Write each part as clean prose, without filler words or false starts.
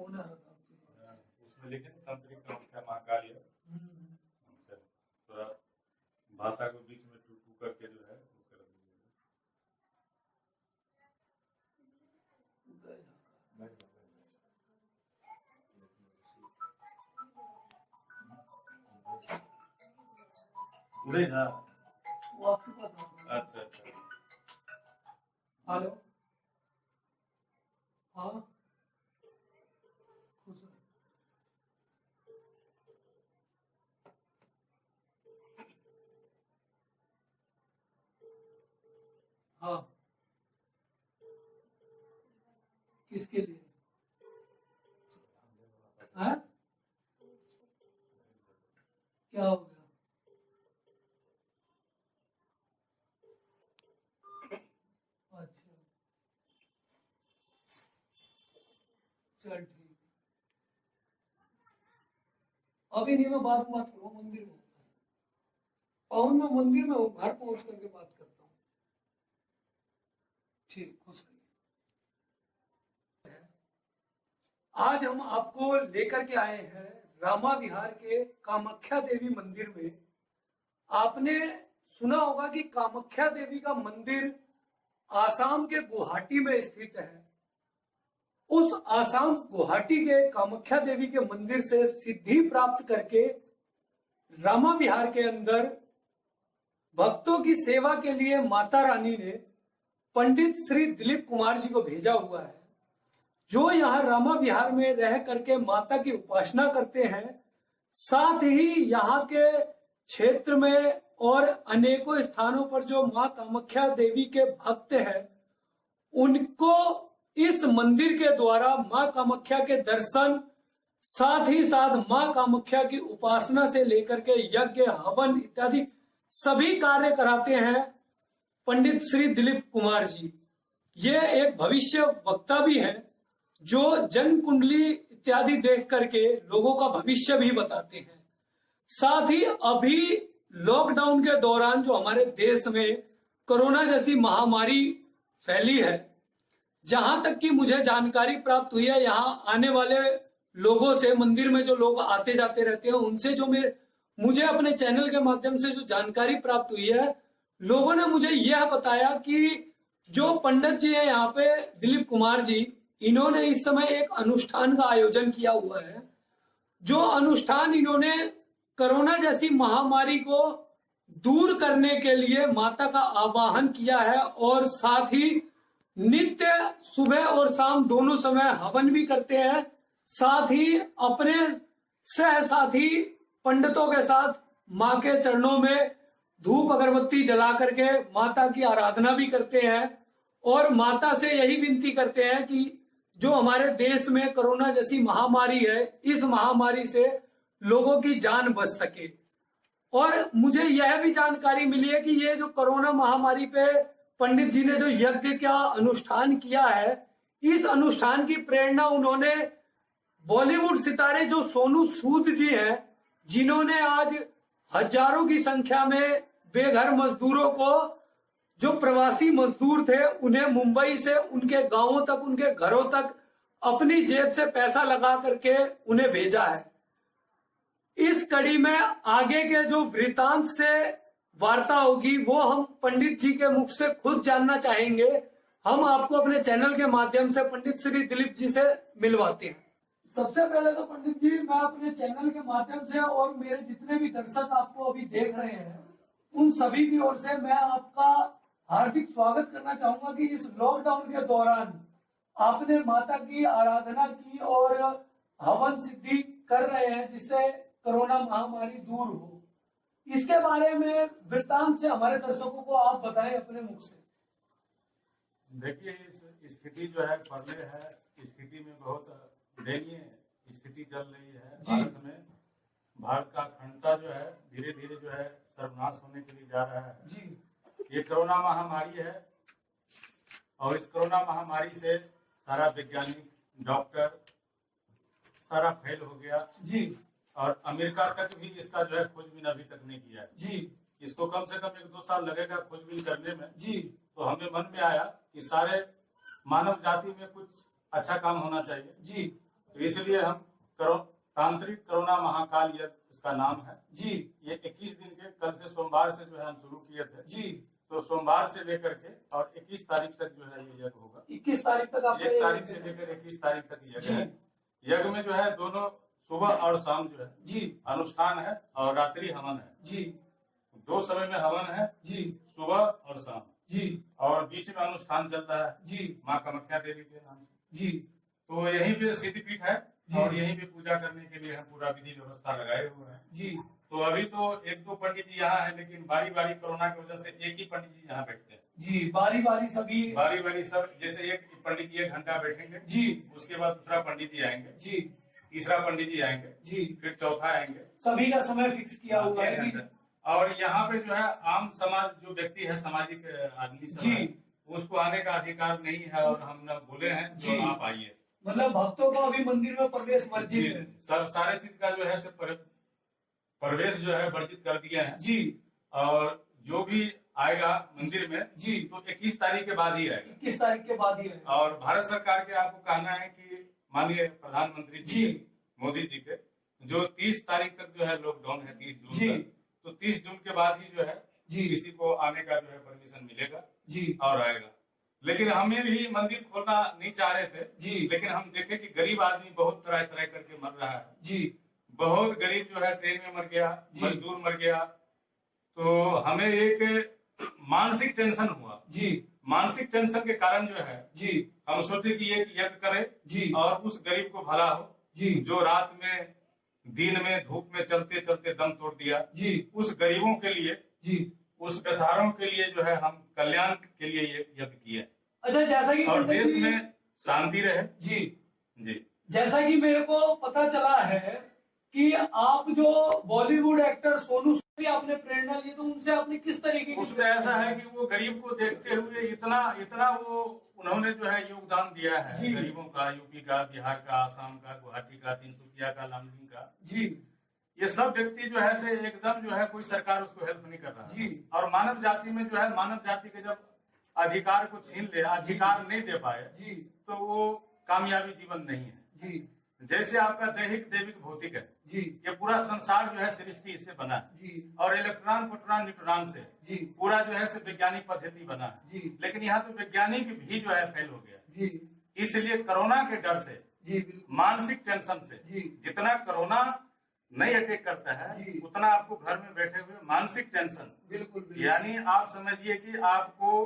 कौन आ रहा था आपके? उसमें लिखे तांत्रिक नमस्कार महाकार्य। अच्छा, थोड़ा भाषा को बीच में टू टू करके जो है वो कर दीजिएगा। उदय झा, वो आपके पास आ रहा है। अच्छा अच्छा। हेलो, हाँ, खुश रहो। हाँ, किसके लिए? हाँ, क्या हो गया? अच्छा, चल ठीक। अभी नहीं, मैं बात मत करो, मंदिर में पवन में, मंदिर में हूँ, घर पहुंच करके बात करता हूँ। ठीक, खुश रहिए। आज हम आपको लेकर के आए हैं रामा विहार के कामाख्या देवी मंदिर में। आपने सुना होगा कि कामाख्या देवी का मंदिर आसाम के गुवाहाटी में स्थित है। उस आसाम गुवाहाटी के कामाख्या देवी के मंदिर से सिद्धि प्राप्त करके रामा विहार के अंदर भक्तों की सेवा के लिए माता रानी ने पंडित श्री दिलीप कुमार जी को भेजा हुआ है, जो यहाँ रामा विहार में रह करके माता की उपासना करते हैं। साथ ही यहाँ के क्षेत्र में और अनेकों स्थानों पर जो मां कामाख्या देवी के भक्त हैं, उनको इस मंदिर के द्वारा मां कामाख्या के दर्शन, साथ ही साथ मां कामाख्या की उपासना से लेकर के यज्ञ, हवन इत्यादि सभी कार्य कराते हैं पंडित श्री दिलीप कुमार जी। ये एक भविष्य वक्ता भी है, जो जन्म कुंडली इत्यादि देख करके लोगों का भविष्य भी बताते हैं। साथ ही अभी लॉकडाउन के दौरान जो हमारे देश में कोरोना जैसी महामारी फैली है, जहां तक कि मुझे जानकारी प्राप्त हुई है, यहाँ आने वाले लोगों से, मंदिर में जो लोग आते जाते रहते हैं, उनसे जो मुझे अपने चैनल के माध्यम से जो जानकारी प्राप्त हुई है, लोगों ने मुझे यह बताया कि जो पंडित जी है यहाँ पे दिलीप कुमार जी, इन्होंने इस समय एक अनुष्ठान का आयोजन किया हुआ है। जो अनुष्ठान इन्होंने कोरोना जैसी महामारी को दूर करने के लिए माता का आवाहन किया है, और साथ ही नित्य सुबह और शाम दोनों समय हवन भी करते हैं। साथ ही अपने सह साथी पंडितों के साथ मां के चरणों में धूप अगरबत्ती जला करके माता की आराधना भी करते हैं, और माता से यही विनती करते हैं कि जो हमारे देश में कोरोना जैसी महामारी है, इस महामारी से लोगों की जान बच सके। और मुझे यह भी जानकारी मिली है कि ये जो कोरोना महामारी पे पंडित जी ने जो यज्ञ का अनुष्ठान किया है, इस अनुष्ठान की प्रेरणा उन्होंने बॉलीवुड सितारे जो सोनू सूद जी हैं, जिन्होंने आज हजारों की संख्या में बेघर मजदूरों को, जो प्रवासी मजदूर थे, उन्हें मुंबई से उनके गांवों तक, उनके घरों तक अपनी जेब से पैसा लगा करके उन्हें भेजा है। इस कड़ी में आगे के जो वृतांत से वार्ता होगी, वो हम पंडित जी के मुख से खुद जानना चाहेंगे। हम आपको अपने चैनल के माध्यम से पंडित श्री दिलीप जी से मिलवाते हैं। सबसे पहले तो पंडित जी, मैं अपने चैनल के माध्यम से और मेरे जितने भी दर्शक आपको अभी देख रहे हैं, उन सभी की ओर से मैं आपका हार्दिक स्वागत करना चाहूंगा कि इस लॉकडाउन के दौरान आपने माता की आराधना की और हवन सिद्धि कर रहे हैं, जिससे कोरोना महामारी दूर हो। इसके बारे में वृत्तांत से हमारे दर्शकों को आप बताएं अपने मुख से। देखिए, इस स्थिति जो है पहले है, स्थिति में बहुत दयनीय स्थिति चल रही है भारत में। भारत का अखंडता जो है धीरे धीरे जो है सर्वनाश होने के लिए जा रहा है जी। ये कोरोना महामारी है, और इस कोरोना महामारी से सारा वैज्ञानिक, डॉक्टर सारा फेल हो गया जी। और अमेरिका तक भी इसका जो है खोजबीन अभी तक नहीं किया है जी। इसको कम से कम 1-2 साल लगेगा खोजबीन करने में जी। तो हमें मन में आया कि सारे मानव जाति में कुछ अच्छा काम होना चाहिए जी। तो इसलिए हम तांत्रिक कोरोना महाकाल यज्ञ इसका नाम है जी ये 21 दिन के कल से सोमवार से जो है हम शुरू किए थे जी। तो सोमवार से लेकर के और 21 तारीख तक जो है ये यज्ञ होगा। 21 तारीख तक आपका 1 तारीख से लेकर 21 तारीख तक यज्ञ है। यज्ञ में जो है दोनों सुबह और शाम जो है जी अनुष्ठान है और रात्रि हवन है जी। 2 समय में हवन है जी सुबह और शाम जी और बीच में अनुष्ठान चल रहा है जी माँ कामाख्या देवी के नाम से। जी तो यहीं पे सिद्धपीठ है जी। और यहीं पे पूजा करने के लिए हम पूरा विधि व्यवस्था लगाए हुए हैं जी। तो अभी तो 1-2 पंडित जी यहाँ है लेकिन बारी बारी कोरोना की वजह से एक ही पंडित जी यहाँ बैठते हैं जी। बारी बारी सभी बारी सब जैसे एक पंडित जी 1 घंटा बैठेंगे जी उसके बाद दूसरा पंडित जी आएंगे जी तीसरा पंडित जी आएंगे जी। फिर चौथा आएंगे सभी का समय फिक्स किया हुआ 1 है घंटा। और यहाँ पे जो है आम समाज जो व्यक्ति है सामाजिक आदमी सब जी। है, उसको आने का अधिकार नहीं है और हम न बोले हैं जो जी। आप आइए। मतलब भक्तों का अभी मंदिर में प्रवेश जी वर्जित है। सब सारे चीज का जो है से प्रवेश जो है वर्जित कर दिया है जी और जो भी आएगा मंदिर में जी तो 21 तारीख के बाद ही आएगा। 21 तारीख के बाद ही है। और भारत सरकार के आपको कहना है कि माननीय प्रधानमंत्री जी जी। मोदी जी के जो 30 तारीख तक जो है लॉकडाउन है 30 जून जी। तक तो 30 जून के बाद ही जो है जी किसी को आने का जो है परमिशन मिलेगा जी और आएगा। लेकिन हमें भी मंदिर खोलना नहीं चाह रहे थे जी लेकिन हम देखे कि गरीब आदमी बहुत तरह तरह करके मर रहा है। जी बहुत गरीब जो है ट्रेन में मर गया जी। मजदूर मर गया तो हमें एक मानसिक टेंशन हुआ। जी मानसिक टेंशन के कारण जो है जी हम सोचे कि एक यज्ञ करें जी और उस गरीब को भला हो जी जो रात में दिन में धूप में चलते चलते दम तोड़ दिया। जी उस गरीबों के लिए जी। उस बेसहारों के लिए जो है हम कल्याण के लिए ये यज्ञ किए अच्छा जैसा कि और पंडित देश जी में शांति रहे। जी जी जैसा कि मेरे को पता चला है कि आप जो बॉलीवुड एक्टर सोनू सूद भी आपने प्रेरणा ली तो उनसे आपने किस तरीके की उसमें ऐसा है कि वो गरीब को देखते हुए इतना इतना वो उन्होंने जो है योगदान दिया है जी। गरीबों का यूपी का बिहार का आसाम का गुवाहाटी का तिनसुकिया का लामडिंग का जी ये सब व्यक्ति जो है से एकदम जो है कोई सरकार उसको हेल्प नहीं कर रहा है। जी। और मानव जाति में जो है मानव जाति के जब अधिकार को छीन ले अधिकार नहीं दे पाए जी तो वो कामयाबी जीवन नहीं है। जी जैसे आपका दैहिक दैविक भौतिक है जी ये पूरा संसार जो है सृष्टि इससे बना है जी और इलेक्ट्रॉन प्रोटॉन न्यूट्रॉन से जी पूरा जो है से वैज्ञानिक पद्धति बना है। जी लेकिन यहाँ तो वैज्ञानिक भी जो है फेल हो गया जी इसलिए कोरोना के डर से जी बिल्कुल मानसिक टेंशन से जी जितना कोरोना नहीं अटैक करता है जी। उतना आपको घर में बैठे हुए मानसिक टेंशन बिल्कुल बिल्कुल यानी आप समझिए कि आपको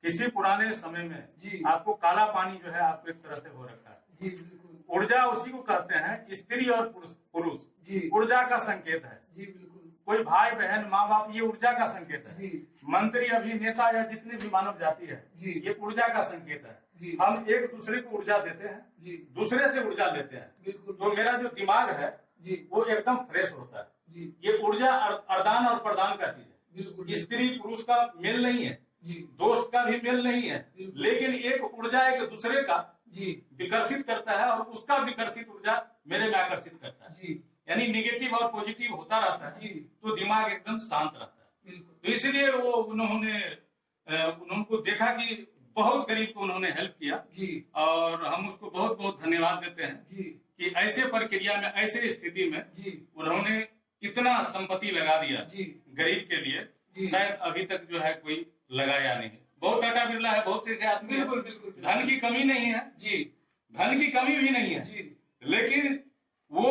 किसी पुराने समय में जी। आपको काला पानी जो है आपको एक तरह से हो रखा है। जी बिल्कुल ऊर्जा उसी को कहते हैं स्त्री और पुरुष जी ऊर्जा का संकेत है। जी बिल्कुल कोई भाई बहन माँ बाप ये ऊर्जा का संकेत है। जी मंत्री अभिनेता या जितने भी मानव जाति है जी। ये ऊर्जा का संकेत है। जी। हम एक दूसरे को ऊर्जा देते हैं जी दूसरे से ऊर्जा लेते हैं बिल्कुल तो मेरा जो दिमाग है जी वो एकदम फ्रेश होता है। जी ये ऊर्जा अरदान और प्रदान का चीज है। बिल्कुल स्त्री पुरुष का मेल नहीं है जी दोस्त का भी मेल नहीं है बिल्कुल। लेकिन एक ऊर्जा एक दूसरे का जी विकसित करता है और उसका विकसित ऊर्जा मेरे में आकर्षित करता है। जी यानी निगेटिव और पॉजिटिव होता रहता है जी तो दिमाग एकदम शांत रहता है। बिल्कुल तो इसलिए वो उनको देखा कि बहुत गरीब को उन्होंने हेल्प किया जी और हम उसको बहुत बहुत धन्यवाद देते हैं जी कि ऐसे प्रक्रिया में ऐसे स्थिति में जी उन्होंने इतना संपत्ति लगा दिया जी गरीब के लिए जी। शायद अभी तक जो है कोई लगाया नहीं। बहुत टाटा बिरला है बहुत से ऐसे आदमी हैं। बिल्कुल बिल्कुल धन की कमी नहीं है जी धन की कमी भी नहीं है जी लेकिन वो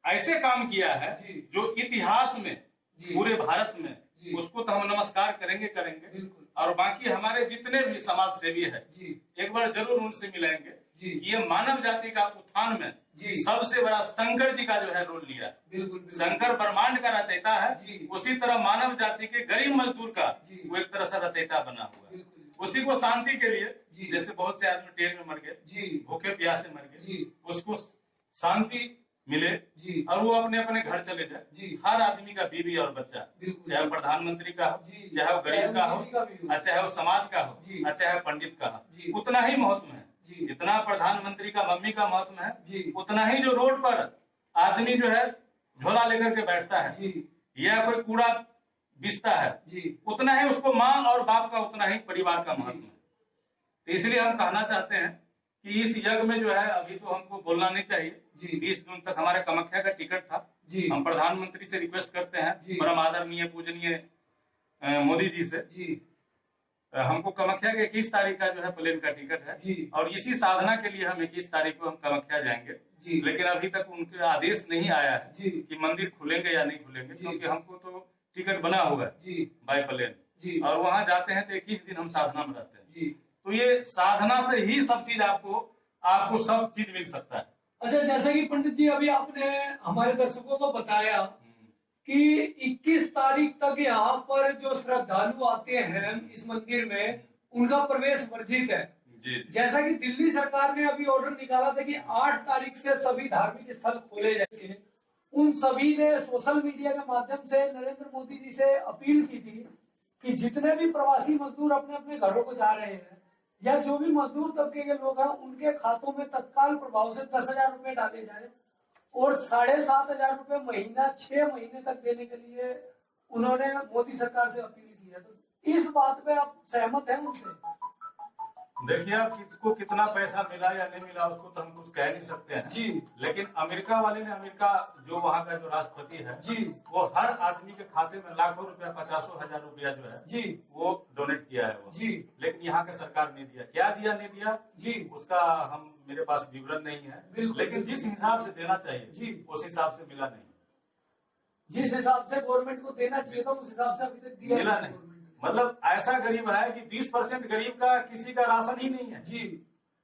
ऐसे काम किया है जी। जो इतिहास में जी पूरे भारत में जी। उसको तो हम नमस्कार करेंगे बिल्कुल और बाकी हमारे जितने भी समाज सेवी है जी एक बार जरूर उनसे मिलेंगे। जी ये मानव जाति का उत्थान में जी सबसे बड़ा शंकर जी का जो है रोल लिया है। बिल्कुल बिल्कुल शंकर ब्रह्मांड का रचयिता है जी। उसी तरह मानव जाति के गरीब मजदूर का जी। वो एक तरह से रचयिता बना हुआ है। बिल्कुल उसी को शांति के लिए जी। जैसे बहुत से आदमी ट्रेन में मर गए जी भूखे प्यासे मर गए जी उसको शांति मिले जी और वो अपने अपने घर चले जाए। जी हर आदमी का बीवी और बच्चा बिल्कुल चाहे वो प्रधानमंत्री का हो जी। चाहे वो गरीब का हो किसी का भी हो। और चाहे वो समाज का जी। हो और चाहे पंडित का जी। हो उतना ही महत्व है। जी जितना प्रधानमंत्री का मम्मी का महत्व है जी उतना ही जो रोड पर आदमी जो है झोला लेकर के बैठता है जी या कोई कूड़ा बिछता है जी उतना ही उसको माँ और बाप का उतना ही परिवार का महत्व है। तो इसलिए हम कहना चाहते हैं कि इस यज्ञ में जो है अभी तो हमको बोलना नहीं चाहिए। जी। 30 जून तक हमारे कामाख्या का टिकट था। जी। हम प्रधानमंत्री से रिक्वेस्ट करते हैं, जी। परम आदरणीय पूजनीय मोदी जी से, जी। हमको कामाख्या के 21 तारीख का जो है प्लेन का टिकट है। जी। और इसी साधना के लिए हम 21 तारीख को हम कामाख्या जाएंगे। जी। लेकिन अभी तक उनके आदेश नहीं आया है जी। कि मंदिर खुलेंगे या नहीं खुलेंगे, जी। क्योंकि हमको तो टिकट बना होगा जी। By plane. जी। और वहां जाते हैं तो 21 दिन हम साधना में रहते हैं। जी। तो ये साधना से ही सब चीज आपको सब चीज मिल सकता है। अच्छा, जैसा कि पंडित जी अभी आपने हमारे दर्शकों को बताया कि 21 तारीख तक यहाँ पर जो श्रद्धालु आते हैं इस मंदिर में, उनका प्रवेश वर्जित है। जी। जैसा कि दिल्ली सरकार ने अभी ऑर्डर निकाला था कि 8 तारीख से सभी धार्मिक स्थल खोले जाएंगे, उन सभी ने सोशल मीडिया के माध्यम से नरेंद्र मोदी जी से अपील की थी कि जितने भी प्रवासी मजदूर अपने अपने घरों को जा रहे हैं या जो भी मजदूर तबके के लोग हैं, उनके खातों में तत्काल प्रभाव से 10,000 रुपए डाले जाए और 7,500 रुपए महीना 6 महीने तक देने के लिए उन्होंने मोदी सरकार से अपील की है। तो इस बात पे आप सहमत हैं उनसे? देखिए, आप किसको कितना पैसा मिला या नहीं मिला उसको तो हम कुछ कह नहीं सकते हैं जी। लेकिन अमेरिका वाले ने, अमेरिका जो वहाँ का जो राष्ट्रपति है जी, वो हर आदमी के खाते में लाखों रुपया, 50,000 रुपया जो है जी, वो डोनेट किया है वो। जी। लेकिन यहाँ की सरकार ने दिया, क्या दिया नहीं दिया जी, उसका हम मेरे पास विवरण नहीं है, बिल्कुल। लेकिन जिस हिसाब से देना चाहिए जी, उस हिसाब से मिला नहीं। जिस हिसाब से गवर्नमेंट को देना चाहिए था उस हिसाब से अभी तक दिया मिला नहीं। मतलब ऐसा गरीब है कि 20% गरीब का किसी का राशन ही नहीं है। जी।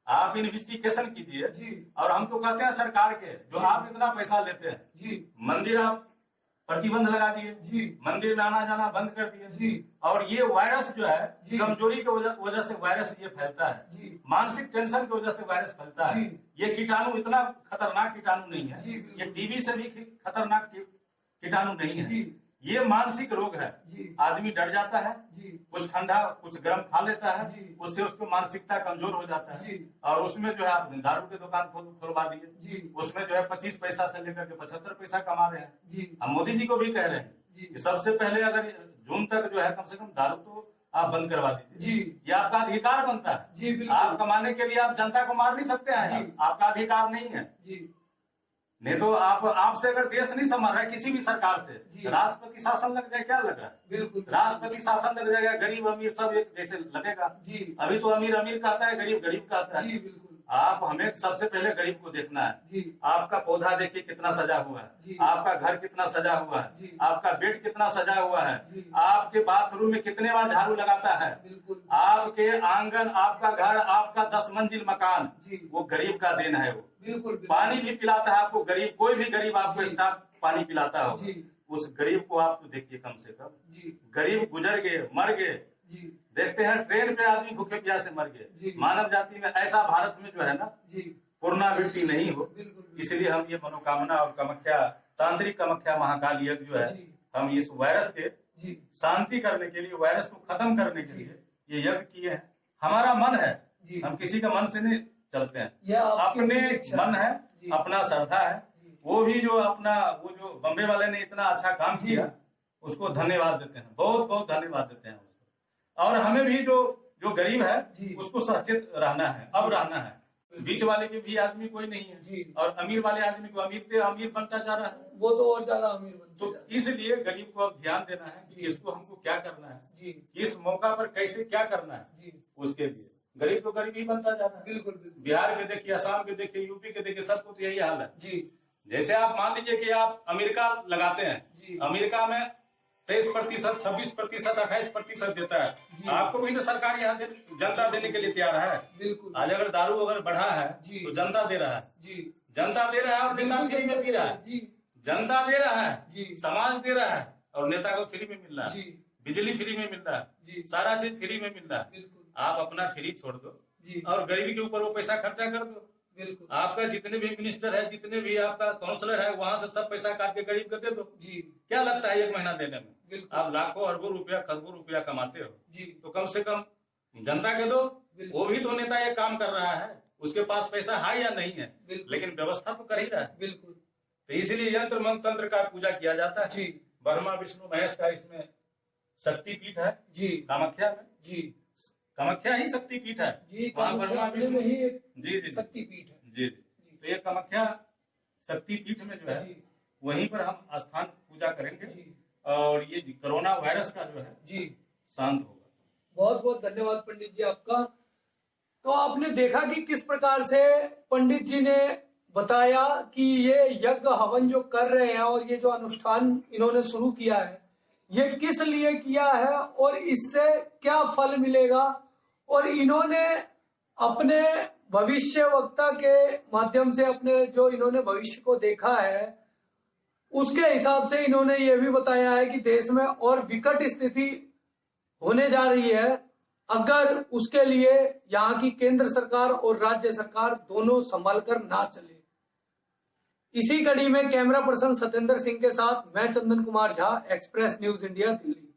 आप इन्वेस्टिगेशन कीजिए। जी। और हम तो कहते हैं सरकार के जो जी। आप इतना पैसा लेते हैं, जी। मंदिर आप प्रतिबंध लगा दिए, जी। मंदिर में आना जाना बंद कर दिए। जी। और ये वायरस जो है, जी। कमजोरी की वजह से वायरस ये फैलता है। जी। मानसिक टेंशन की वजह से वायरस फैलता है। जी। ये कीटाणु इतना खतरनाक कीटाणु नहीं है। जी, बिल्कुल। ये टीबी से भी खतरनाक कीटाणु नहीं है। जी। ये मानसिक रोग है। जी। आदमी डर जाता है, जी। कुछ ठंडा कुछ गर्म खा लेता है, जी। उससे उसको मानसिकता कमजोर हो जाता है। जी। और उसमें जो है आप दारू की दुकान खुलवा दिए, जी। उसमें जो है 25 पैसा से लेकर के 75 पैसा कमा रहे हैं। जी। हम मोदी जी को भी कह रहे हैं जी। कि सबसे पहले अगर जून तक जो है कम से कम दारू तो आप बंद करवा दीजिए। जी। ये आपका अधिकार बनता है। जी, बिल्कुल। आप कमाने के लिए आप जनता को मार नहीं सकते हैं, जी। आपका अधिकार नहीं है। जी। नहीं तो आपसे अगर देश नहीं संभाल रहा है किसी भी सरकार से, जी। राष्ट्रपति शासन लग जाए, क्या लग रहा है? बिल्कुल। राष्ट्रपति शासन लग जाएगा, गरीब अमीर सब एक जैसे लगेगा। जी। अभी तो अमीर अमीर कहता है, गरीब गरीब कहता जी, है। बिल्कुल। आप हमें सबसे पहले गरीब को देखना है। जी। आपका पौधा देखिए कितना सजा हुआ जी। है, आपका घर कितना सजा हुआ है, जी। आपका बेड कितना सजा हुआ है, जी। आपके बाथरूम में कितने बार झाड़ू लगाता है, बिल्कुल। आपके आंगन, आपका घर, आपका 10 मंजिल मकान, जी। वो गरीब का देन है। वो बिल्कुल। पानी भी पिलाता है आपको, गरीब कोई भी गरीब आपको जी। स्टाफ पानी पिलाता हो, जी। उस गरीब को आप तो देखिए कम से कम। जी। गरीब गुजर गए, मर गए, जी। देखते हैं ट्रेन पे आदमी भूखे प्यासे मर जी। गए। मानव जाति में ऐसा भारत में जो है ना जी। पुनरावृत्ति नहीं हो, बिल्कुल। इसलिए हम ये मनोकामना और कामाख्या, तांत्रिक कामाख्या महाकाल यज्ञ जो है, जी। हम इस वायरस के जी। शांति करने के लिए, वायरस को खत्म करने के जी। लिए ये यज्ञ किए हैं। हमारा मन है, जी। हम किसी का मन से नहीं चलते हैं, यह आपकी अपने इच्छा मन है, जी। अपना श्रद्धा है। जी। वो भी जो अपना, वो जो बम्बे वाले ने इतना अच्छा काम जी। किया, उसको धन्यवाद देते हैं, बहुत बहुत धन्यवाद देते हैं उसको। और हमें भी जो गरीब है जी। उसको सचेत रहना है, अब रहना है। बीच वाले के भी आदमी कोई नहीं है जी। और अमीर वाले आदमी को अमीर से अमीर बनता जा रहा है। वो तो और ज्यादा अमीर बनते तो जा रहे हैं। इसलिए गरीब को अब ध्यान देना है कि जी। इसको हमको क्या करना है, जी। इस मौका पर कैसे क्या करना है, जी। उसके लिए गरीब तो गरीब ही बनता जा रहा है। बिल्कुल। बिल्कुल। बिहार के देखिए, असम के देखिए, यूपी के देखिए, सबको तो यही हाल है। जी। जैसे आप मान लीजिए कि आप अमेरिका लगाते हैं, जी। अमेरिका में 23%, 26%, 28% देता जी। है। आपको भी तो सरकार यहाँ जनता देने के लिए तैयार है। बिल्कुल। आज अगर दारू अगर बढ़ा है जी। तो जनता दे रहा है, जी। जनता दे रहा है और नेता फ्री में पी रहा है। जी। जनता दे रहा है, जी। समाज दे रहा है और नेता को फ्री में मिल रहा है, जी। बिजली फ्री में मिल रहा है, जी। सारा चीज फ्री में मिल रहा है। बिल्कुल। आप अपना फ्री छोड़ दो जी। और गरीबी के ऊपर वो पैसा खर्चा कर दो। बिल्कुल। आपका जितने भी मिनिस्टर है, जितने भी आपका काउंसलर है, वहां से सब पैसा काट के गरीब को दे दो। जी। क्या लगता है एक महीना देने में? बिल्कुल। आप लाखों अरबों रुपया, खरबों रुपया कमाते हो, जी। तो कम से कम जनता के दो। बिल्कुल। वो भी तो नेता ये काम कर रहा है, उसके पास पैसा है या नहीं है, बिल्कुल। लेकिन व्यवस्था तो कर ही रहा है। बिल्कुल। तो इसीलिए यंत्र मंत्र तंत्र का पूजा किया जाता है। जी। ब्रह्मा विष्णु महेश का इसमें शक्तिपीठ है जी। कामाख्या में। जी। कामाख्या ही शक्तिपीठ है। जी, वहाँ कामाख्या ब्रह्मा अपने में विष्णु ही एक जी जी शक्तिपीठ है। जी जी। तो ये कामाख्या शक्तिपीठ में जो है जी वहीं पर हम स्थान पूजा करेंगे जी और ये कोरोना वायरस का जो है जी। शांत होगा। बहुत बहुत धन्यवाद पंडित जी आपका। तो आपने देखा कि किस प्रकार से पंडित जी ने बताया कि ये यज्ञ हवन जो कर रहे हैं और ये जो अनुष्ठान इन्होंने शुरू किया है ये किस लिए किया है और इससे क्या फल मिलेगा, और इन्होंने अपने भविष्य वक्ता के माध्यम से अपने जो इन्होंने भविष्य को देखा है उसके हिसाब से इन्होंने ये भी बताया है कि देश में और विकट स्थिति होने जा रही है अगर उसके लिए यहाँ की केंद्र सरकार और राज्य सरकार दोनों संभल कर ना चले। इसी कड़ी में कैमरा पर्सन सत्येंद्र सिंह के साथ मैं Chandan Kumar Jha, express news India, Delhi.